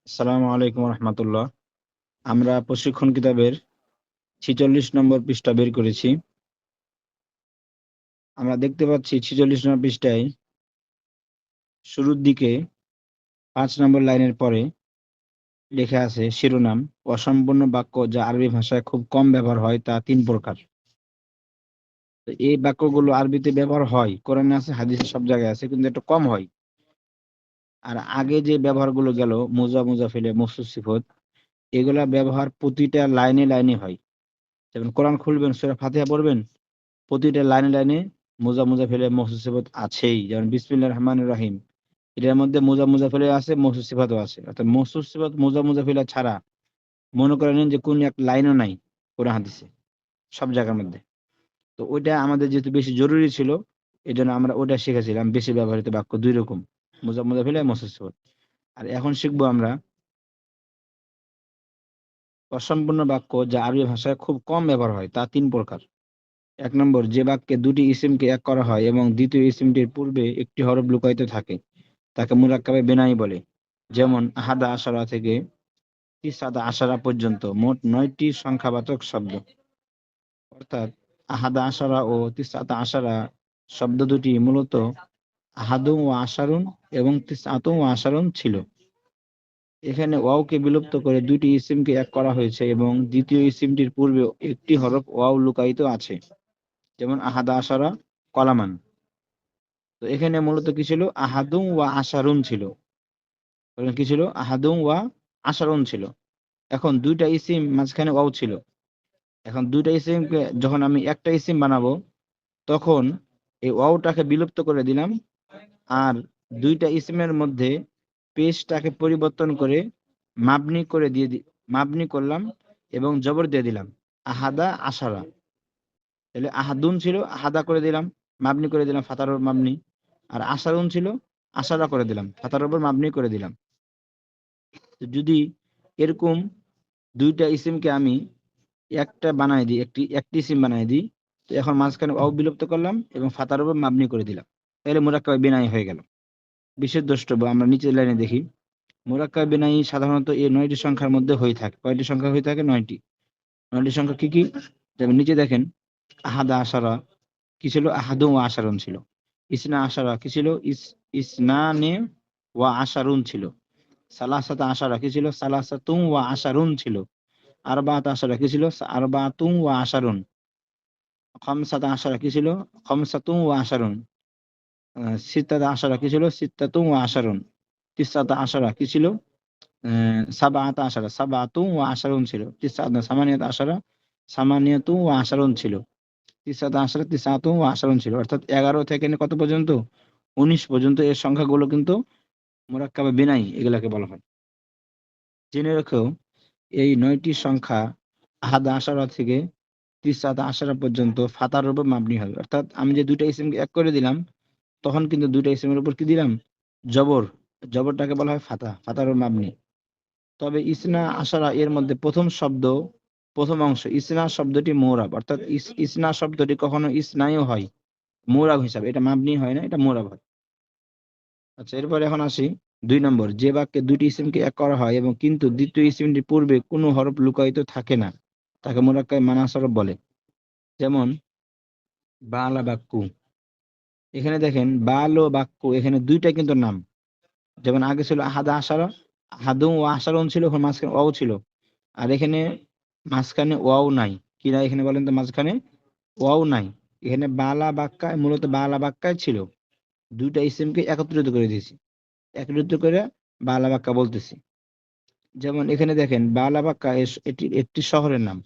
আসসালামু আলাইকুম রহমতুল্লাহ। আমরা প্রশিক্ষণ কিতাবের 46 নম্বর পৃষ্ঠা বের করেছি। আমরা দেখতে পাচ্ছি 46 নম্বর পৃষ্ঠায় শুরুর দিকে 5 নম্বর লাইনের পরে লেখা আছে শিরোনাম, অসম্পূর্ণ বাক্য যা আরবি ভাষায় খুব কম ব্যবহার হয় তা 3 প্রকার। তো এই বাক্যগুলো আরবিতে ব্যবহার হয়, কোরআনে আছে, হাদিসে সব জায়গায় আছে, কিন্তু একটু কম হয়। আর আগে যে ব্যবহারগুলো গেল, মুজা, মুজাফিলে, মওসুফ, সিফত, এগুলা ব্যবহার প্রতিটা লাইনে লাইনে হয়। যেমন কোরআন খুলবেন, সূরা ফাতিহা পড়বেন, প্রতিটা লাইনে লাইনে মোজা মুজাফিলে মওসুফ সিফাত আছেই। যেমন বিসমিল্লাহির রহমানির রহিম, এটার মধ্যে মোজা মুজাফিলে আছে, মওসুফ সিফাতও আছে। অর্থাৎ মওসুফ সিফাত মোজা মুজাফিলা ছাড়া মনে করে নিন যে কোন এক লাইনও নাই কোরআন হাদিসে, সব জায়গার মধ্যে। তো ওইটা আমাদের যেহেতু বেশি জরুরি ছিল, এই জন্য আমরা ওটা শিখেছিলাম। বেশি ব্যবহৃত বাক্য দুই রকম, মোজা মুজাফিলে, মওসুফ সিফাত। আর এখন শিখবো আমরা অসম্পূর্ণ বাক্য যা আরবি ভাষায় খুব কম ব্যবহার হয় তা 3 প্রকার। 1 নম্বর, যে বাক্যে দুটি ইসিমকে এক করা হয় এবং দ্বিতীয় ইসিমটির পূর্বে একটি হরফ লুকায়িত থাকে তাকে মুরাক্কাবে বিনাই বলে। যেমন আহাদা আশারা থেকে তিসআতা আশারা পর্যন্ত মোট 9টি সংখ্যাবাচক শব্দ। অর্থাৎ আহাদা আশারা ও তিসআতা আশারা শব্দ দুটি মূলত আহাদুম ও আশারুন এবং তিসআতুম ও আশারুন ছিল। এখানে ওয়াওকে বিলুপ্ত করে দুটি ইসিমকে এক করা হয়েছে এবং দ্বিতীয় ইসিমটির পূর্বে একটি হরফ ওয়াও লুকায়িত আছে। যেমন আহাদা আশারা কলামান। তো এখানে মূলত কি ছিল? আহাদুম ওয়া আশারুন ছিল। কি ছিল? আহাদুম ওয়া আশারুন ছিল। এখন দুইটা ইসিম, মাঝখানে ওয়াও ছিল। এখন দুইটা ইসিমকে যখন আমি একটা ইসিম বানাবো, তখন এই ওয়াওটাকে বিলুপ্ত করে দিলাম, আর দুইটা ইসিমের মধ্যে পেশটাকে পরিবর্তন করে মাবনি করে মাবনি করলাম এবং জবর দিয়ে দিলাম আহাদা আশারা। তাহলে আহাদুন ছিল, আহাদা করে দিলাম, মাবনি করে দিলাম, ফাতার উপর মাবনি। আর আশারুন ছিল, আশারা করে দিলাম, ফাতার উপর মাবনি করে দিলাম। তো যদি এরকম দুইটা ইসিমকে আমি একটা বানাই দিই, একটি ইসিম বানাই দিই, তো এখন মাঝখানে ওয়াও বিলুপ্ত করলাম এবং ফাতার উপর মাবনি করে দিলাম, তাহলে মুরাক্কাবে বিনাই হয়ে গেল। বিশেষ দ্রষ্টব্য, আমরা নিচের লাইনে দেখি, মুরাক্কাবে বিনাই সাধারণত এই 9টি সংখ্যার মধ্যে হয়ে থাকে। কয়টি সংখ্যা হয়ে থাকে? 9টি। 9টি সংখ্যা কি কি? যেমন নিচে দেখেন, আহাদা আশারা কি ছিল? আহাদু ওয়া আশারুন ছিল। ইসনা আশারা কি ছিল? ইসনানে ওয়া আশারুন ছিল। সালাসাতা আশারা কি ছিল? সালাসাতুম ওয়া আশারুন ছিল। আরবাআত আশারা কি ছিল? আরবাআতুম ওয়া আশারুন। খামসাতা আশারা কি ছিল? খামসাতুম ওয়া আশারুন। সিত্তাতা আশারা কি ছিল? সিত্তাতুম ওয়া আশারুন। তিসআতা আশারা কি ছিল? সাবআতা আশারা সাবআতুম ওয়া আশারুন ছিল। সামানিয়াতা আশারা সামানিয়াতুম ওয়া আশারুন ছিল। তিসআতা আশারা তিসআতুম ওয়া আশারুন ছিল। অর্থাৎ 11 থেকে নিয়ে কত পর্যন্ত? 19 পর্যন্ত এর সংখ্যাগুলো কিন্তু মুরাক্কাবে বিনাই এগুলাকে বলা হয়। জেনে রেখো, এই 9টি সংখ্যা আহাদা আশারা থেকে তিসআতা আশারা পর্যন্ত ফাতার উপর মাবনি হবে। অর্থাৎ আমি যে দুইটা ইসিমকে এক করে দিলাম, তখন কিন্তু দুইটা ইসিমের উপর কি দিলাম? জবর। জবরটাকে বলা হয় ফাতা, ফাতার উপর মাবনি। তবে ইসনা আশারা এর মধ্যে প্রথম অংশ ইসনা শব্দটি মুরাব। অর্থাৎ ইসনা শব্দটি কখনো ইসনাইও হয় মুরাব হিসাবে, এটা মাবনি হয় না, এটা মুরাব হয়। আচ্ছা, এরপরে এখন আসি 2 নম্বর, যে বাক্যে দুটি ইসিমকে এক করা হয় এবং কিন্তু দ্বিতীয় ইসিমটির পূর্বে কোনো হরফ লুকায়িত থাকে না, তাকে মুরাক্কাবে মানাস হরফ বলে। যেমন বালা বাক্কু। এখানে দেখেন বাল ও বাক্কু, এখানে দুইটা কিন্তু নাম। যেমন আগে ছিল আহাদা আশারা, আহাদুম ও আশারুন ছিল, ওখানে মাঝখানে ওয়াও ছিল। আর এখানে মাঝখানে ওয়াও নাই। কি নাই এখানে বলেন তো? মাঝখানে ওয়াও নাই। এখানে বালা বাক্কায়, মূলত বালা বাক্কায় ছিল। দুইটা ইসিমকে একত্রিত করে দিয়েছি, একত্রিত করে বালা বাক্কা বলতেছি। যেমন এখানে দেখেন বালা বাক্কা, এটি একটি শহরের নাম।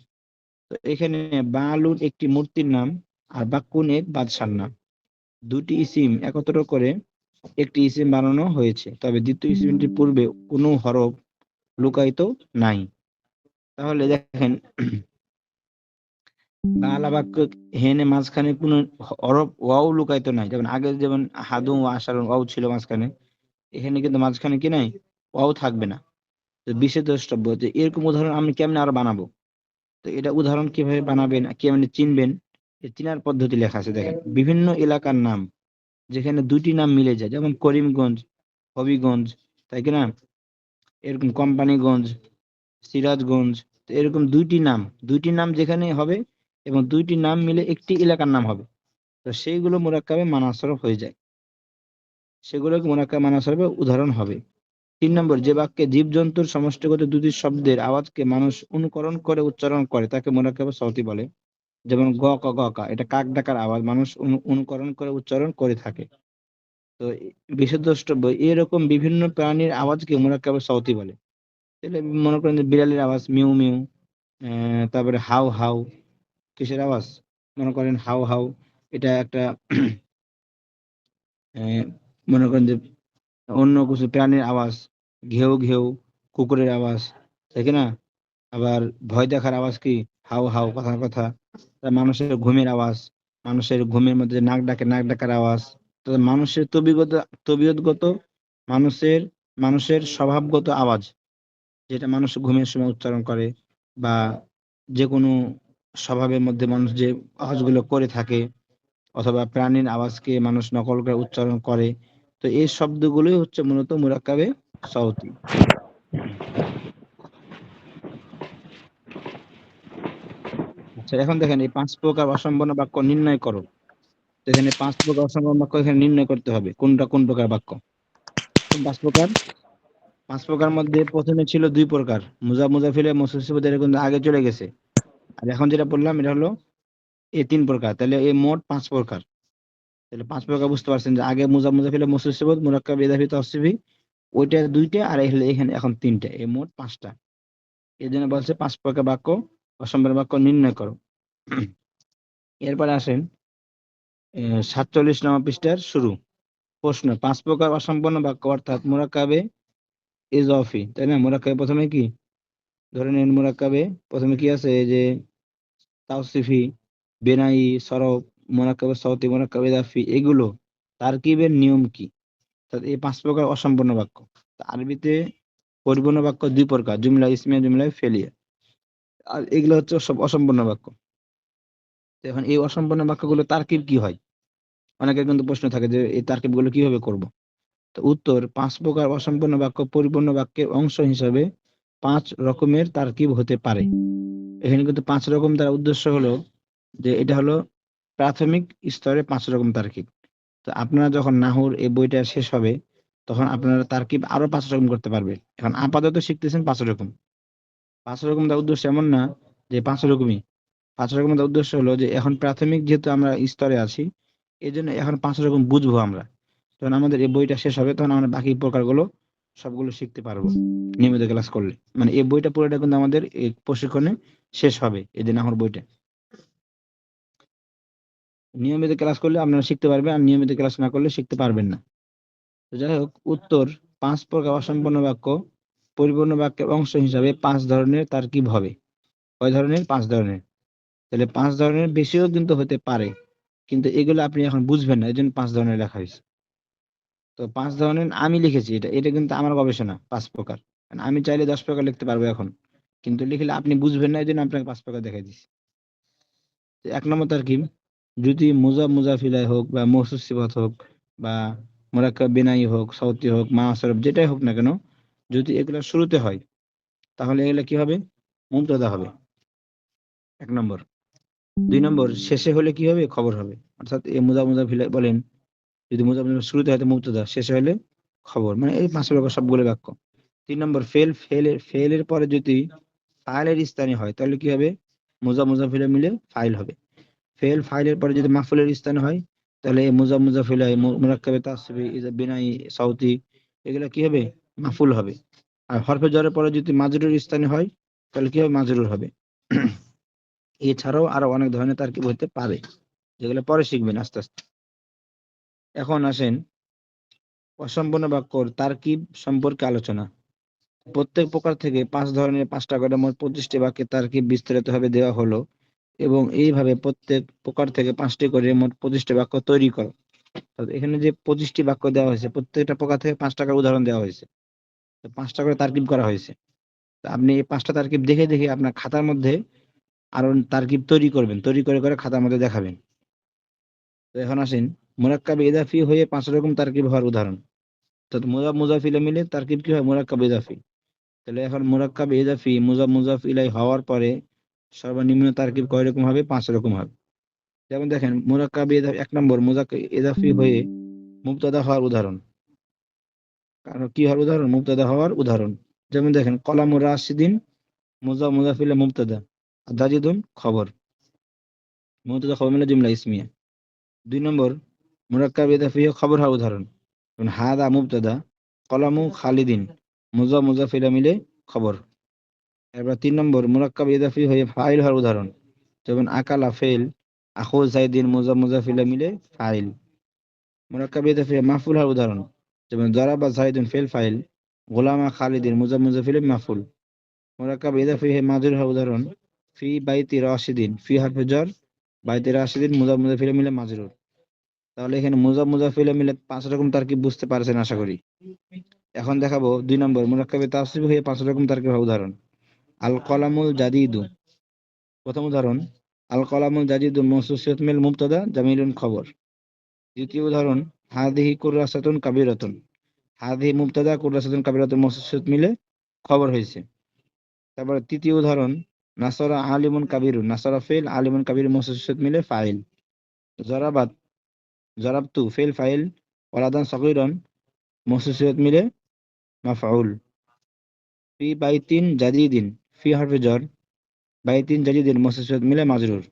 তো এখানে বালুন একটি মূর্তির নাম, আর বাক্কুন এক বাদশার নাম। দুটি ইসিম একত্র করে একটি ইসিম বানানো হয়েছে, তবে দ্বিতীয় ইসিমটির পূর্বে কোনো হরফ লুকায়িত নাই। তাহলে দেখেন বাংলা বাক্য হেনে মাঝখানে কোনো হরফ ওয়াও লুকায়িত নাই। যেমন আগে যেমন হাদুম ওয়া আশারুন ওয়াও ছিল মাঝখানে, এখানে কিন্তু মাঝখানে কি নাই? ওয়াও থাকবে না। তো বিশেষ দ্রষ্টব্য যে এরকম উদাহরণ আমি কেমনে আরো বানাবো। তো এটা উদাহরণ কিভাবে বানাবেন, কেমনে চিনবেন, এই চিনার পদ্ধতি লেখা আছে। দেখেন, বিভিন্ন এলাকার নাম যেখানে দুটি নাম মিলে যায়, যেমন করিমগঞ্জ, হবিগঞ্জ, তাই কিনা? এরকম কোম্পানিগঞ্জ, সিরাজগঞ্জ। তো এরকম দুইটি নাম যেখানে হবে এবং দুইটি নাম মিলে একটি এলাকার নাম হবে, তো সেইগুলো মুরাক্কাবে মানাসরফ হয়ে যায়, সেগুলো মুরাক্কাবে মানাসরফের উদাহরণ হবে। 3 নম্বর, যে বাক্যে জীবজন্তুর সমষ্টিগত দুটি শব্দের আওয়াজকে মানুষ অনুকরণ করে উচ্চারণ করে তাকে মুরাক্কাবে সওতি বলে। যেমন গ ক গ কা, এটা কাক ডাকার আওয়াজ মানুষ অনুকরণ করে উচ্চারণ করে থাকে। তো বিশুদ্ধ দ্রষ্টব্য, এরকম বিভিন্ন প্রাণীর আওয়াজকে মুরাক্কাবে সওতি বলে। তাহলে মনে করেন যে বিড়ালের আওয়াজ মিউ মিউ, তারপরে হাউ হাউ, কিসের আওয়াজ? মনে করেন হাউ হাউ, এটা একটা আহ, মনে করেন যে অন্য কিছু প্রাণীর আওয়াজ। ঘেউ ঘেউ, কুকুরের আওয়াজ, তাই কি না? আবার ভয় দেখার আওয়াজ কি? হাউ হাউ, কথার কথা। তার মানুষের ঘুমের আওয়াজ, মানুষের ঘুমের মধ্যে নাক ডাকে, নাক ডাকার আওয়াজ। তো মানুষের তবিয়তগত, মানুষের মানুষের স্বভাবগত আওয়াজ, যেটা মানুষ ঘুমের সময় উচ্চারণ করে, বা যে কোনো স্বভাবের মধ্যে মানুষ যে আওয়াজগুলো করে থাকে, অথবা প্রাণীর আওয়াজকে মানুষ নকল করে উচ্চারণ করে। তো এই শব্দগুলোই হচ্ছে মূলত মুরাক্কাবে সওতি। আচ্ছা, এখন দেখেন এই 5 প্রকার অসম্পূর্ণ বাক্য নির্ণয় করো। তো এখানে 5 প্রকার অসম্পূর্ণ বাক্য এখানে নির্ণয় করতে হবে, কোনটা কোন প্রকার বাক্য, কোন 5 প্রকার। 5 প্রকার মধ্যে প্রথমে ছিল 2 প্রকার, মুজাফিলে মুস্তাফিজ, এটা কিন্তু আগে চলে গেছে। আর এখন যেটা বললাম এটা হলো এই 3 প্রকার, তাহলে এই মোট 5 প্রকার। তাহলে 5 প্রকার বুঝতে পারছেন যে আগে মুজাফিলে মুস্তাফিজ, মুরাক্কাব, ইদাফি, তাসরিফি, ওইটা 2টা, আর এখানে এখন 3টা, এই মোট 5টা। এই জন্য বলছে 5 প্রকার বাক্য অসম্পূর্ণ বাক্য নির্ণয় করো। এরপরে আসেন 47 নম্বর পৃষ্ঠার শুরু। প্রশ্ন: 5 প্রকার অসম্পূর্ণ বাক্য অর্থাৎ মুরাক্কাবে ইজাফি, তাই না? মুরাক্কাবে প্রথমে কি, ধরে নিন মুরাক্কাবে প্রথমে কি আছে, এই যে তাওসিফি, বেনাই, সরফ, মুরাক্কাবে সওতি, মুরাক্কাবে ইজাফি, এগুলো তারকিবের নিয়ম কি? অর্থাৎ এই 5 প্রকার অসম্পূর্ণ বাক্য। তা আরবিতে পরিপূর্ণ বাক্য 2 প্রকার: জুমলা ইসমিয়া, জুমলা ফেলিয়া। আর এগুলো হচ্ছে সব অসম্পূর্ণ বাক্য। তো এখন এই অসম্পূর্ণ বাক্যগুলো তারকিব কি হয়? অনেকের কিন্তু প্রশ্ন থাকে যে এই তারকিব গুলো কিভাবে করব। তো উত্তর: 5 প্রকার অসম্পূর্ণ বাক্য পরিপূর্ণ বাক্যের অংশ হিসাবে 5 রকমের তারকিব হতে পারে। এখানে কিন্তু 5 রকম, তার উদ্দেশ্য হলো যে এটা হলো প্রাথমিক স্তরে 5 রকম তারকিব। তো আপনারা যখন নাহুর এই বইটা শেষ হবে, তখন আপনারা তারকিব আরো 5 রকম করতে পারবেন। এখন আপাতত শিখতেছেন 5 রকম। 5 রকম তার উদ্দেশ্য এমন না যে 5 রকমই। 5 রকম তার উদ্দেশ্য হলো যে এখন প্রাথমিক যেহেতু আমরা স্তরে আছি, এই জন্য এখন 5 রকম বুঝবো আমরা। যখন আমাদের এই বইটা শেষ হবে, তখন আমরা বাকি প্রকারগুলো সবগুলো শিখতে পারবো নিয়মিত ক্লাস করলে। মানে এই বইটা পুরোটা কিন্তু আমাদের এই প্রশিক্ষণে শেষ হবে, এই যে নাহর বইটা। নিয়মিত ক্লাস করলে আপনারা শিখতে পারবেন, আর নিয়মিত ক্লাস না করলে শিখতে পারবেন না। তো যাই হোক, উত্তর: 5 প্রকার অসম্পূর্ণ বাক্য পরিপূর্ণ বাক্যের অংশ হিসাবে 5 ধরনের তারকিব হবে। কয় ধরনের? 5 ধরনের। তাহলে 5 ধরনের বেশিও কিন্তু হতে পারে, কিন্তু এগুলো আপনি এখন বুঝবেন না, এই জন্য 5 ধরনের লেখা হয়েছে। তো 5 ধরনের আমি লিখেছি, এটা এটা কিন্তু আমার গবেষণা, 5 প্রকার। কারণ আমি চাইলে 10 প্রকার লিখতে পারবো এখন, কিন্তু লিখলে আপনি বুঝবেন না, এই জন্য আপনাকে 5 প্রকার দেখাই দিচ্ছি। 1 নম্বর তারকিব: যদি মুজাফিলাই হোক বা মওসুফ সিফাত হোক বা মুরাক্কাব বিনাই হোক, সওতি হোক, মাসরফ, যেটাই হোক না কেন, যদি এগুলা শুরুতে হয়, তাহলে এগুলা কি হবে? মুবতাদা হবে। 1 নম্বর। 2 নম্বর, শেষে হলে কি হবে? খবর হবে। অর্থাৎ এই মুজাফিলাই বলেন, যদি মুজাফিল শুরুতে হয় তো মুবতাদা, শেষে হলে খবর। মানে এই 5 প্রকার সবগুলো বাক্য। 3 নম্বর, ফেলের পরে যদি ফাইলের স্থানে হয়, তাহলে কি হবে? মুজাফিলে মিলে ফাইল হবে। ফাইলের পরে যদি মাফুলের স্থানে হয়, তাহলে এই মুজাফিল, মুরাক্কাবে তাসরিফি, বিনাই, সাউতি, এগুলা কি হবে? মাফুল হবে। আর হরফে জরের পরে যদি মাজরুর স্থানে হয়, তাহলে কি হবে? মাজরুর হবে। এছাড়াও আরো অনেক ধরনের তারকিব হতে পারে, যেগুলো পরে শিখবেন আস্তে আস্তে। এখন আসেন অসম্পূর্ণ বাক্যর তারকিব সম্পর্কে আলোচনা। প্রত্যেক প্রকার থেকে 5 ধরনের 5টা করে মোট 25টি বাক্যের তারকিব বিস্তারিতভাবে দেওয়া হলো, এবং এইভাবে প্রত্যেক প্রকার থেকে 5টি করে মোট 25টি বাক্য তৈরি করো। অর্থাৎ এখানে যে 25টি বাক্য দেওয়া হয়েছে, প্রত্যেকটা প্রকার থেকে 5টা করে উদাহরণ দেওয়া হয়েছে, তো 5টা করে তারকিব করা হয়েছে। তো আপনি এই 5টা তারকিব দেখে দেখে আপনার খাতার মধ্যে আরো তারকিব তৈরি করবেন, তৈরি করে করে খাতার মধ্যে দেখাবেন। তো এখন আসেন মুরাক্কাবে ইজাফি হয়ে 5 রকম তারকিব হওয়ার উদাহরণ। অর্থাৎ মুজাফিলে মিলে তারকিব কি হয়? মুরাক্কাব ইজাফি। তাহলে এখন মুরাক্কাব ইজাফি মুজাফ মুজাফ ইলাই হওয়ার পরে সর্বনিম্ন তারকিব কয় রকম হবে? 5 রকম হবে। যেমন দেখেন মুরাক্কাব ইজাফি 1 নম্বর মুজাক্কাব ইজাফি হয়ে মুবতাদা হওয়ার উদাহরণ। কারণ কি হওয়ার উদাহরণ? মুবতাদা হওয়ার উদাহরণ। যেমন দেখেন কলামুর রাশিদিন মুজাফ মুজাফ ইলাই মুবতাদা আর জাজিদুন খবর। মুবতাদা খবর মিলে জুমলা ইসমিয়া। 2 নম্বর মুরাক্কাব ইজাফি হয়ে খবর হওয়ার উদাহরণ। যেমন হাদা মুবতাদা কলামু খালিদিন মুজাফ মুজাফ ইলাই মিলে খবর। এবার 3 নম্বর মুরাক্কাব ইজাফি হয়ে ফাইল হওয়ার উদাহরণ। যেমন আকালা ফেল আখু জাইদিন মুজাফ মুজাফ ইলাই মিলে ফাইল। মুরাক্কাব ইজাফি হয়ে মাফউল হওয়ার উদাহরণ। যেমন দারাবা জাইদুন ফেল ফাইল গোলামা খালিদিন মুজাফ মুজাফ ইলাই মাফউল। মুরাক্কাব ইজাফি হয়ে মাজরুর হওয়ার উদাহরণ। ফি বাইতি রাশিদিন ফি হারফে জর বাইতি রাশিদিন মুজাফ মুজাফ ইলাই মিলে মাজরুর। তাহলে এখানে মুজাফ মুজাফ ইলাই মিলে 5 রকম তারকিব বুঝতে পারছেন আশা করি। এখন দেখাবো 2 নম্বর মুরাক্কাবে তাসরিফ হয়ে 5 রকম তারকিব হওয়ার উদাহরণ। আল কলামুল জাদিদু। প্রথম উদাহরণ আল কলামুল জাদিদু মওসুফিয়াত মিল মুবতাদা জামিলুন খবর। দ্বিতীয় উদাহরণ হাদিহি কুররাসাতুন কাবীরাতুন। হাদিহি মুবতাদা কুররাসাতুন কাবীরাতুন মওসুফিয়াত মিলে খবর হয়েছে। তারপরে তৃতীয় উদাহরণ নাসরা আলিমুন কাবীরুন। নাসরা ফেল আলিমুন কাবীর মওসুফিয়াত মিলে ফাইল। জরাবাত জরাবতু ফেল ফাইল ওয়ালাদান সগীরান মওসুফিয়াত মিলে মাফউল। ফি বাইতিন জাদিদিন ফি হারফে জর বাইতিন জাদিদিন মওসুফিয়াত মিলে মাজরুর।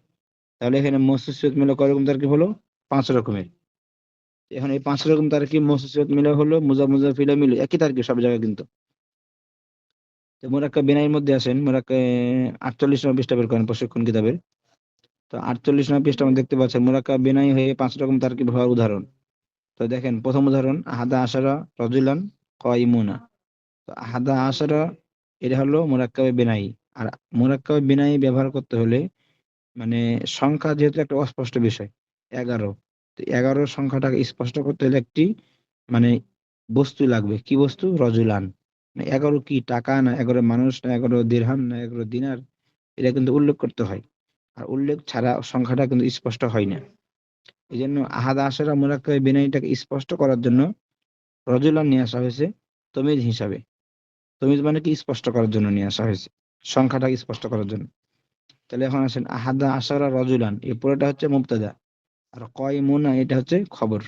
তাহলে এখানে মওসুফিয়াত মিলে কয় রকম তারকিব হলো? 5 রকমের। এখন এই 5 রকম তারকিব মওসুফিয়াত মিলে হলো মুজাফ মুজাফ ইলাই মিলে একই তারকিব সব জায়গায় কিন্তু। তো মুরাক্কাব বিনাইয়ের মধ্যে আসেন 48 নম্বর পৃষ্ঠা বের করেন প্রশিক্ষণ কিতাবের। তো 48 নম্বর পৃষ্ঠা আমরা দেখতে পাচ্ছেন মুরাক্কাব বিনাই হয়ে 5 রকম তারকিব হওয়ার উদাহরণ। তো দেখেন প্রথম উদাহরণ আহাদা আশারা রাজুলান কাইমুনা। তো আহাদা আশারা এটা হলো মুরাক্কাবে বিনাই। আর মুরাক্কাবে বিনাই ব্যবহার করতে হলে মানে সংখ্যা যেহেতু একটা অস্পষ্ট বিষয় 11, তো 11 সংখ্যাটাকে স্পষ্ট করতে হলে একটি মানে বস্তু লাগবে। কি বস্তু? রজুলান। 11 কি টাকা না 11 মানুষ না 11 দিরহাম না 11 দিনার, এটা কিন্তু উল্লেখ করতে হয়। আর উল্লেখ ছাড়া সংখ্যাটা কিন্তু স্পষ্ট হয় না। এই জন্য আহাদা আশারা মুরাক্কাবে বিনাইটাকে স্পষ্ট করার জন্য রজুলান নিয়ে আসা হয়েছে তমিজ হিসাবে। তমিজ মানে কি? স্পষ্ট করার জন্য নিয়ে আসা হয়েছে, সংখ্যাটাকে স্পষ্ট করার জন্য। তাহলে এখন আসেন আহাদা আশারা রজুলান এই পুরোটা হচ্ছে মুবতাদা আর কাইমুনা এটা হচ্ছে খবর।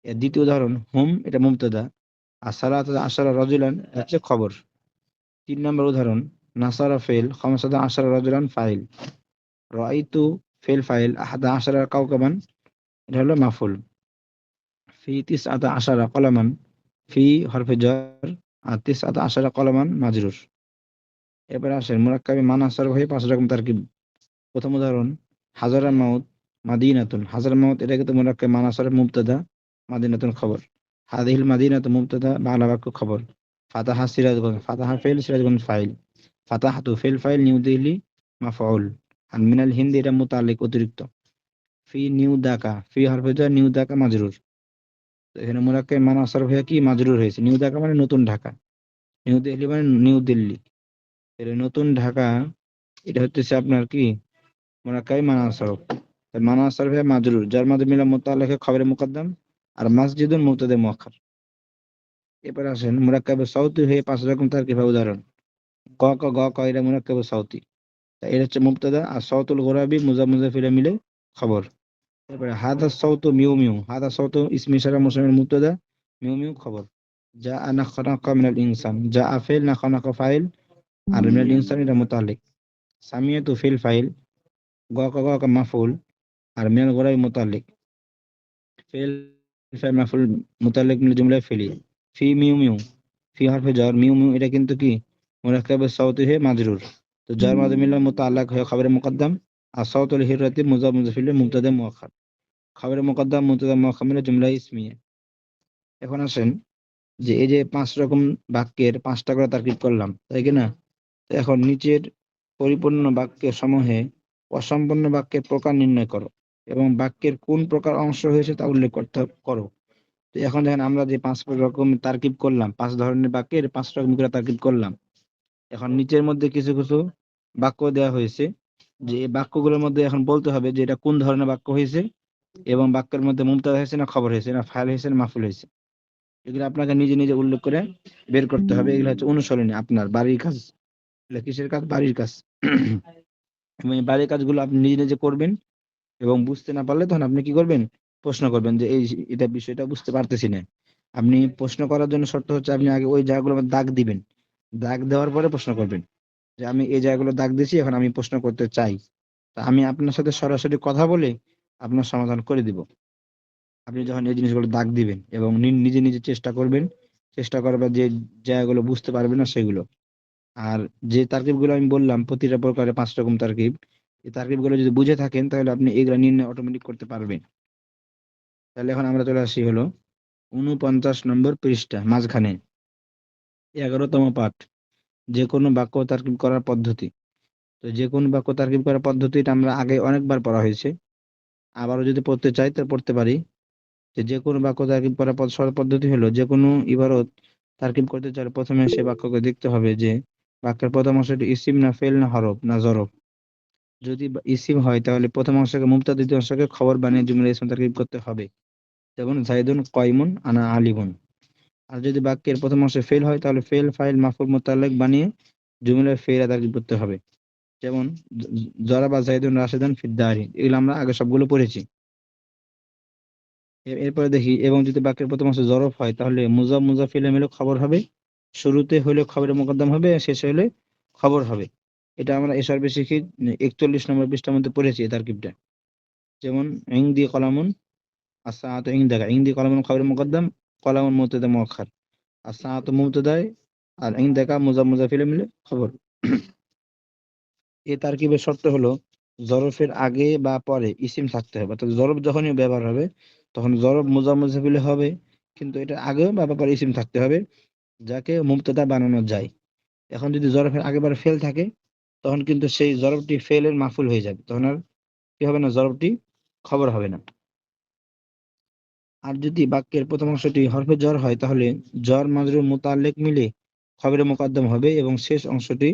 এর দ্বিতীয় উদাহরণ হুম এটা মুবতাদা আর সালাতা আশারা রজুলান হচ্ছে খবর। 3 নম্বর উদাহরণ নাসারা ফেল খামসাতা আশারা রজুলান ফাইল। রাআইতু ফেল ফাইল আহাদা আশারা কাওকাবান এটা হলো মাফুল। ফি তিসআতা আশারা কলামান ফি হরফে জার আর তিসআতা আশারা কলামান মাজরুর। এবার আসেন মুরাক্কাবে মানাসার হয়ে 5 রকম তারকিব। প্রথম উদাহরণ হাজারা মাউত মাদিনাতুন। হাজার মাউত এটা কিন্তু মুরাক্কাবে মানাসার মুবতাদা মাদিনাতুন খবর। হাদিহিল মাদিনাতু মুবতাদা বাংলা বাক্য খবর। ফাতাহা সিরাজগঞ্জ ফাতাহা ফেল সিরাজগঞ্জ ফাইল। ফাতাহাতু ফেল ফাইল নিউ দিল্লি মাফউল। আর মিনাল হিন্দি এটা মুতাল্লিক অতিরিক্ত। ফি নিউ দাকা ফি হরফে জার নিউ দাকা মাজরুর। তো এখানে মুরাক্কাবে মানাসার হয়ে কি মাজরুর হয়েছে। নিউ দাকা মানে নতুন ঢাকা, নিউ দিল্লি মানে নিউ দিল্লি। তাহলে নতুন ঢাকা এটা হচ্ছে আপনার কি মুরাক্কাবে মানাসার। মানাসার হয়ে মাজরুর যার মধ্যে মিলা মুতাল্লিক খবরে মুকদ্দম আর মসজিদুন মুবতাদা মুআক্খার। এবার আসেন মুরাক্কাবে সাউতি হয়ে 5 রকম তারকিব উদাহরণ। গ ক এটা মুরাক্কাবে সাউতি, এটা হচ্ছে মুবতাদা আর সাউতুল গুরাবি মুজাফ মুজাফ ইলাইহি মিলে খবর। তারপরে হাদা সাউতু মিউ মিউ হাদা সাউতু ইসমি ইশারা মুসমির মুবতাদা মিউ মিউ খবর। যা আনা খানাকা মিনাল ইনসান যা আফিল না খানাকা ফাইল আর মিনাল ইনসান এটা মুতাল্লিক। সামিয়াতু ফিল ফাইল গ ক মাফউল আর মিনাল গুরাবি মুতাল্লিক। ফিল ফাইল মাফউল মুতাল্লিক মিনাল জুমলা ফিলি। ফি মিউ মিউ ফি হরফে জার মিউ মিউ এটা কিন্তু কি মুরাক্কাবে সাউতি হে মাজরুর। তো জার মাযে মিলা মুতাআল্লাক হয়ে খবরে মুকদ্দম আর সাউতুল হিররাতি মুজাফ মুজাফ ইলাইহি মুবতাদা মুআক্খার। খবরে মুকদ্দম মুবতাদা মুআক্খার মিলে জুমলা ইসমিয়া। এখন আসেন যে এই যে 5 রকম বাক্যের 5টা করে তারকিব করলাম, তাই কি না? তো এখন নিচের পরিপূর্ণ বাক্যের সমূহে অসম্পূর্ণ বাক্যের প্রকার নির্ণয় করো এবং বাক্যের কোন প্রকার অংশ হয়েছে তা উল্লেখ করো। তো এখন দেখেন আমরা যে 5 রকম তারকিব করলাম, 5 ধরনের বাক্যের 5 রকম করে তারকিব করলাম। এখন নিচের মধ্যে কিছু কিছু বাক্য দেওয়া হয়েছে যে এই বাক্যগুলোর মধ্যে এখন বলতে হবে যে এটা কোন ধরনের বাক্য হয়েছে এবং বাক্যের মধ্যে মুবতাদা হয়েছে না খবর হয়েছে না ফাইল হয়েছে না মাফউল হয়েছে। এগুলো আপনাকে নিজে নিজে উল্লেখ করে বের করতে হবে। এগুলো হচ্ছে অনুশীলনী, আপনার বাড়ির কাজ। এগুলো কিসের কাজ? বাড়ির কাজ। এবং এই বাড়ির কাজগুলো আপনি নিজে নিজে করবেন, এবং বুঝতে না পারলে তখন আপনি কি করবেন? প্রশ্ন করবেন যে এটা বিষয়টা বুঝতে পারতেছি না। আপনি প্রশ্ন করার জন্য শর্ত হচ্ছে আপনি আগে ওই জায়গাগুলো দাগ দিবেন। দাগ দেওয়ার পরে প্রশ্ন করবেন যে আমি এই জায়গাগুলো দাগ দিয়েছি, এখন আমি প্রশ্ন করতে চাই। তা আমি আপনার সাথে সরাসরি কথা বলে আপনার সমাধান করে দিব। আপনি যখন এই জিনিসগুলো দাগ দিবেন এবং নিজে নিজে চেষ্টা করবেন, চেষ্টা করবার যে জায়গাগুলো বুঝতে পারবেন না সেগুলো। আর যে তারকিবগুলো আমি বললাম প্রতিটা প্রকারে 5 রকম তারকিব, এই তারকিবগুলো যদি বুঝে থাকেন তাহলে আপনি এগুলা নির্ণয় অটোমেটিক করতে পারবেন। তাহলে এখন আমরা চলে আসি হলো 49 নম্বর পৃষ্ঠা, মাঝখানে 11তম পাঠ, যে কোনো বাক্য তারকিব করার পদ্ধতি। তো যে কোনো বাক্য তারকিব করার পদ্ধতিটা আমরা আগে অনেকবার পড়া হয়েছে, আবারও যদি পড়তে চাই তো পড়তে পারি। যে কোনো বাক্য তারকিব করার সরল পদ্ধতি হলো, যে কোনো ইবারত তারকিব করতে চাইলে প্রথমে সে বাক্যকে দেখতে হবে যে বাক্যের প্রথম অংশটি ইসিম না ফেল না হরফ না জরফ। যদি ইসিম হয় তাহলে প্রথম অংশকে মুবতাদা, দ্বিতীয় অংশকে খবর বানিয়ে জুমলা ইসম তারকিব করতে হবে। যেমন জাইদুন কয়মুন আনা আলিমুন। আর যদি বাক্যের প্রথম অংশে ফেল হয় তাহলে ফেল ফাইল মাফউল মুতাল্লিক বানিয়ে জুমলায় ফেল তারকিব করতে হবে। যেমন জরাবা জাইদুন রাশিদান ফিদ দারি। এগুলো আমরা আগে সবগুলো পড়েছি। এরপরে দেখি, এবং যদি বাক্যের প্রথম অংশ জরফ হয় তাহলে মুজাফ মুজাফ ইলাইহি মিলে খবর হবে। শুরুতে হলে খবরের মোকদ্দম হবে, শেষে হলে খবর হবে। এটা আমরা এসআর শিখি 41 নম্বর পৃষ্ঠার মধ্যে পড়েছি এই তারকিবটা। যেমন ইনদি কলামুন আস-সাআতু ইনদাকা। ইনদি কলামুন খবরের মোকদ্দম, কলামুন মুবতাদা মুআখ্খার, আস-সাআতু মুবতাদায়, আর ইনদাকা মুজাফ মুজাফ ইলাইহি মিলে খবর। এই তারকিবের শর্ত হলো জরফের আগে বা পরে ইসিম থাকতে হবে। অর্থাৎ জরফ যখনই ব্যবহার হবে তখন জরফ মুজাফ মুজাফ ইলাইহি হবে, কিন্তু এটা আগেও বা পরে ইসিম থাকতে হবে যাকে মুবতাদা বানানো যায়। এখন যদি জরফের আগে বারে ফেল থাকে তখন কিন্তু সেই জরফটি ফেলের মাফুল হয়ে যাবে, তখন আর কি হবে না? জরফটি খবর হবে না। আর যদি বাক্যের প্রথম অংশটি হরফে জর হয় তাহলে জর মাজরুর মুতাল্লিক মিলে খবরে মুকদ্দম হবে, এবং শেষ অংশটি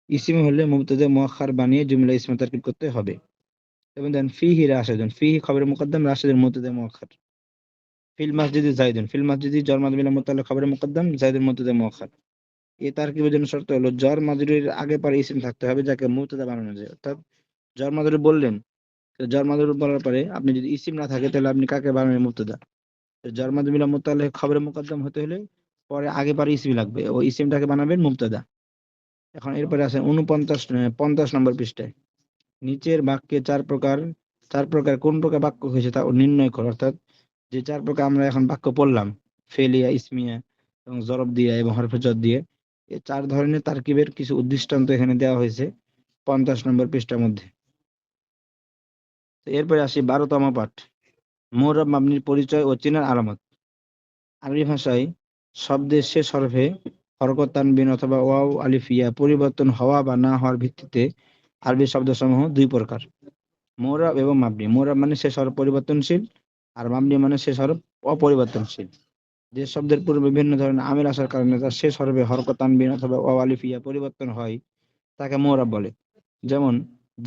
ইসিম হলে মুবতাদা মুআখ্খার বানিয়ে জুমলা ইসমে তারকিব করতে হবে। যেমন দেন ফিহি রাশিদুন, ফিহি খবরে মুকদ্দম, রাশিদুন মুবতাদা মুআখ্খার। ফিল মাসজিদি জাইদুন, ফিল মাসজিদি জর মাজরুর মিলে মুতাল্লিক খবরে মুকদ্দম, জাইদুন মুবতাদা মুআখ্খার। এই তারকিবের জন্য শর্ত হলো জর মাজরুরের আগে পরে ইসিম থাকতে হবে যাকে মুবতাদা বানানো যায়। অর্থাৎ জর মাজরুর বললেন, তো জর মাজরুর বলার পরে আপনি যদি ইসিম না থাকে তাহলে আপনি কাকে বানাবেন? মুবতাদা। তো জর মাজরুর মিলে মুতাল্লিক খবরে মুকদ্দম হতে হলে পরে আগে পরে ইসিম লাগবে, ও ইসিমটাকে বানাবেন মুবতাদা। এখন এরপরে আছে 50 নম্বর পৃষ্ঠায়, নিচের বাক্যে চার প্রকার কোন প্রকার বাক্য হয়েছে তা নির্ণয় করো। অর্থাৎ যে 4 প্রকার আমরা এখন বাক্য পড়লাম, ফেলিয়া, ইসমিয়া এবং জরব দিয়া এবং হরফে জর দিয়ে, এই 4 ধরনের তারকিবের কিছু দৃষ্টান্ত এখানে দেওয়া হয়েছে 50 নম্বর পৃষ্ঠার মধ্যে। তো এরপরে আসি 12তম পাঠ, মু'রাব মাবনির পরিচয় ও চেনার আলামত। আরবি ভাষায় শব্দের শেষ হরফে হরকত, তানবিন অথবা ওয়াও, আলিফ, ইয়া পরিবর্তন হওয়া বা না হওয়ার ভিত্তিতে আরবি শব্দসমূহ 2 প্রকার: মু'রাব এবং মাবনি। মু'রাব মানে শেষ হরফ পরিবর্তনশীল, আর মাবনি মানে শেষ হরফ অপরিবর্তনশীল। যে শব্দের পূর্বে বিভিন্ন ধরনের আমিল আসার কারণে তার শেষ হরফে হরকত, তানবিন অথবা ওয়াও, আলিফ, ইয়া পরিবর্তন হয় তাকে মু'রাব বলে। যেমন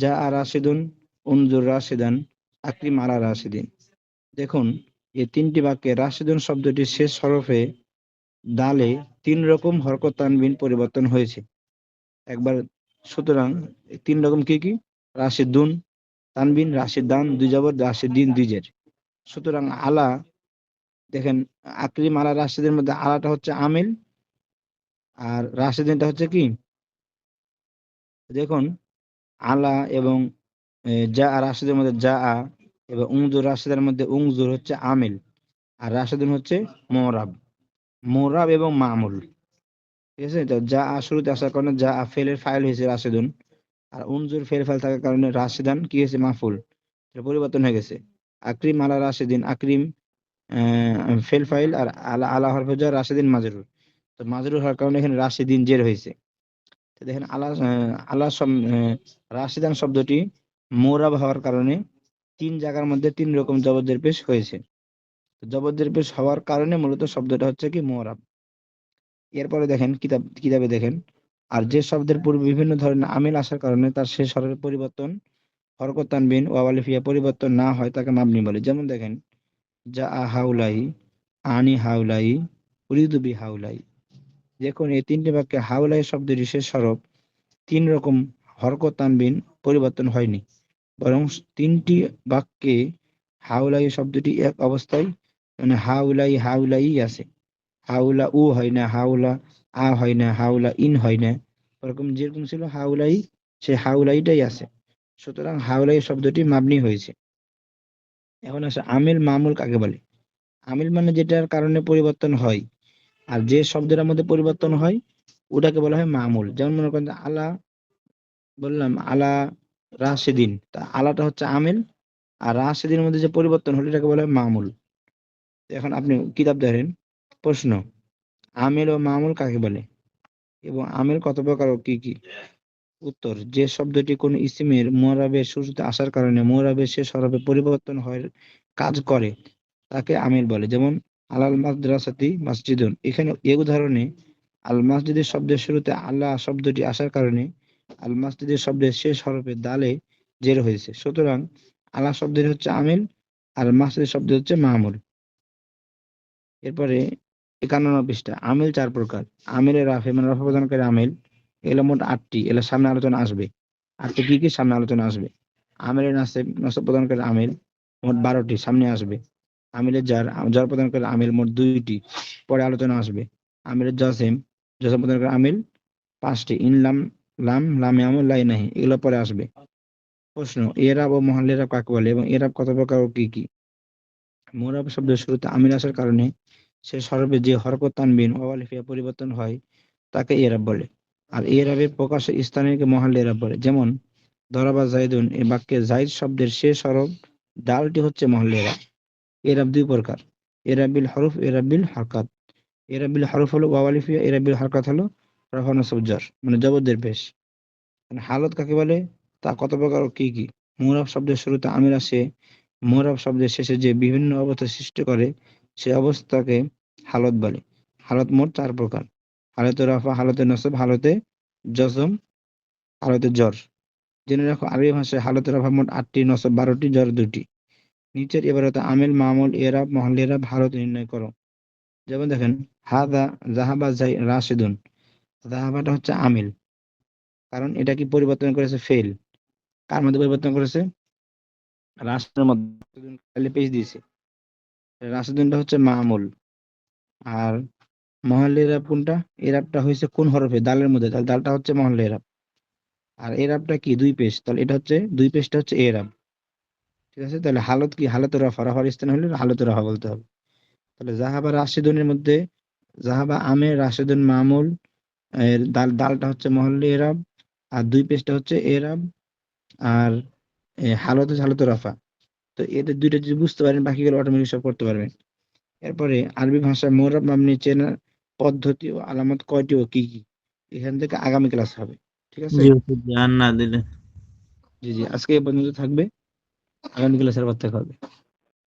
জাআ রাশিদুন, উনজুর রাশিদান, আকরিম আলা রাশিদিন। দেখুন, এই 3টি বাক্যে রাশিদুন শব্দটির শেষ হরফে দালে 3 রকম হরকত, তানবিন পরিবর্তন হয়েছে। একবার, সুতরাং 3 রকম কি কি? রাশিদুন তানবিন, রাশিদান 2 জবর, রাশিদিন 2 জের। সুতরাং আলা, দেখেন আকরিম আলা রাশিদের মধ্যে আলাটা হচ্ছে আমিল, আর রাশিদিনটা হচ্ছে কি? দেখুন, আলা এবং যা রাশিদের মধ্যে যা এবং উংজুর রাশিদের মধ্যে উংজুর হচ্ছে আমিল, আর রাশিদুন হচ্ছে মু'রাব। মু'রাব এবং মামুল, ঠিক আছে? তো যা শুরুতে আসার কারণে যা ফেলের ফাইল হয়েছে রাশিদুন, আর উনজুর ফেল ফাইল থাকার কারণে রাশিদান কি হয়েছে? মাফুল, এটা পরিবর্তন হয়ে গেছে। আকরিম আলা রাশিদিন, আকরিম ফেল ফাইল, আর আলা আলা হরফে jar, রাশিদিন মাজরুর। তো মাজরুর হওয়ার কারণে এখানে রাশিদিন জের হয়েছে। তো দেখেন আলা রাশিদান শব্দটি মুরাব হওয়ার কারণে 3 জায়গার মধ্যে 3 রকম জবরজের পেশ হয়েছে। তো জবরজের পেশ হওয়ার কারণে মূলত শব্দটা হচ্ছে কি? মুরাব। এরপরে দেখেন কিতাবে দেখেন, আর যে শব্দের পূর্বে বিভিন্ন ধরনের আমিল আসার কারণে তার শেষ হরফের পরিবর্তন, হরকত, তানবিন, ওয়াও, আলিফ, ইয়া পরিবর্তন না হয় তাকে মাবনি বলে। যেমন দেখেন, জাআ হাউলাই, আনি হাউলাই, উরিদু বি হাউলাই। দেখুন এই তিনটি বাক্যে হাউলাই শব্দটি শেষ হরফ 3 রকম হরকত তানবিন পরিবর্তন হয়নি, বরং তিনটি বাক্যে হাউলাই শব্দটি এক অবস্থায় মানে হাউলাই হাউলাই আছে। হাউলা উ হয় না, হাউলা আ হয় না, হাউলা ইন হয় না, ওরকম যেরকম ছিল হাউলাই সে হাউলাইটাই আছে। সুতরাং হাউলাই শব্দটি মাবনি হয়েছে। এখন আসে আমিল মামুল কাকে বলে? আমিল মানে যেটার কারণে পরিবর্তন হয়, আর যে শব্দের মধ্যে পরিবর্তন হয় ওটাকে বলা হয় মামুল। যেমন মনে করেন যে আলা, বললাম আলা রাশেদিন, তা আলাটা হচ্ছে আমিল, আর রাশেদিনের মধ্যে যে পরিবর্তন হলো এটাকে বলা হয় মামুল। এখন আপনি কিতাব ধরেন, প্রশ্ন, আমিল ও মামুল কাকে বলে এবং আমিল কত প্রকার ও কি কি? উত্তর, যে শব্দটি কোন ইসিমের মুরাবের শুরুতে আসার কারণে মুরাবের শেষ হরফে পরিবর্তন হয় কাজ করে তাকে আমিল বলে। যেমন আলাল মাদ্রাসাতি মসজিদুন, এখানে এই উদাহরণে আল মসজিদের শব্দের শুরুতে আল্লাহ শব্দটি আসার কারণে আল মসজিদের শব্দের শেষ হরফে দালে জের হয়েছে। সুতরাং আল্লাহ শব্দের হচ্ছে আমিল, আর মসজিদের শব্দ হচ্ছে মামুল। এরপরে 51 পৃষ্ঠা, আমিল 4 প্রকার। আমিলের রাফে মানে রফা প্রদানকারী আমিল, এগুলো মোট 8টি, এগুলো সামনে আলোচনা আসবে। 8টি কি কি সামনে আলোচনা আসবে। আমিলের নাসেব নসব প্রদানকারী আমিল মোট 12টি, সামনে আসবে। আমিলের জার জার প্রদানকারী আমিল মোট 2টি, পরে আলোচনা আসবে। আমিলের জাসিম জাসম প্রদানকারী আমিল 5টি, ইন লাম লাম লামে আমল লাই নাহি, এগুলো পরে আসবে। প্রশ্ন, এরাব ও মুহাল্লিল এরাব কাকে বলে এবং এরাব কত প্রকার ও কি কি? মুরাব শব্দের শুরুতে আমিল আসার কারণে শেষ হরফে যে হরকত তানবিন ও আলিফিয়া পরিবর্তন হয় তাকে এরাব বলে। আর এরাবে প্রকাশের স্থানীয়কে মুহাল্লি এরাব বলে। যেমন দরাবা জাইদুন, এই বাক্যে জাইদ শব্দের শেষ হরফ ডালটি হচ্ছে মুহাল্লি এরাব। এরাব 2 প্রকার, এরাবিল হরফ, এরাবিল হরকাত। এরাবিল হরফ হলো ওয়াও আলিফিয়া, এরাবিল হরকাত হলো রফা নসব jar, মানে জবরদের পেশ। মানে হালত কাকে বলে, তা কত প্রকার ও কি কি? মুরাব শব্দের শুরুতে আমির আসে, মুরাব শব্দের শেষে যে বিভিন্ন অবস্থা সৃষ্টি করে সে অবস্থাকে হালত বলে। হালত মোট 4 প্রকার, হালতে রফা, হালতে নসব, হালতে জজম, হালতে জ্বর। জেনে রাখো আরবি ভাষায় হালতে রফা মোট 8টি, নসব 12টি, জ্বর 2টি। নিচের এবারতে আমিল মামুল এরাব মুহাল্লি এরাব হালত নির্ণয় করো। যেমন দেখেন, হাদা জাহাবা জাই রাশিদুন, জাহাবাটা হচ্ছে আমিল, কারণ এটা কি পরিবর্তন করেছে ফেল। কার মধ্যে পরিবর্তন করেছে? রাষ্ট্রের মধ্যে। খালি পেজ দিয়েছে, রাশিদুনটা হচ্ছে মামুল। আর মহল্লা এরাব কোনটা? এরাবটা হয়েছে কোন হরফে? দালের মধ্যে, তাহলে দালটা হচ্ছে মহল্লা এরাব। আর এরাবটা কি 2 পেশ, তাহলে এটা হচ্ছে 2 পেশটা হচ্ছে এরাব। ঠিক আছে, তাহলে হালত কি? হালতে রফা, রফার স্থান হলে হালতে রফা বলতে হবে। তাহলে জাহাবা রাশিদুনের মধ্যে জাহাবা আমের, রাশিদুন মামুল, এর দালটা হচ্ছে মহল্লা এরাব, আর 2 পেশটা হচ্ছে এরাব, আর হালত হচ্ছে হালতে রফা। তো এদের দুইটা যদি বুঝতে পারেন বাকিগুলো অটোমেটিক সব করতে পারবেন। এরপরে আরবি ভাষায় মুরাব মাবনি চেনার পদ্ধতি ও আলামত কয়টি ও কি কি? এখান থেকে আগামী ক্লাস হবে। ঠিক আছে? জি হুজুর, জান না দিলে। জি জি, আজকে এই পর্যন্ত থাকবে, আগামী ক্লাসের পর দেখা হবে।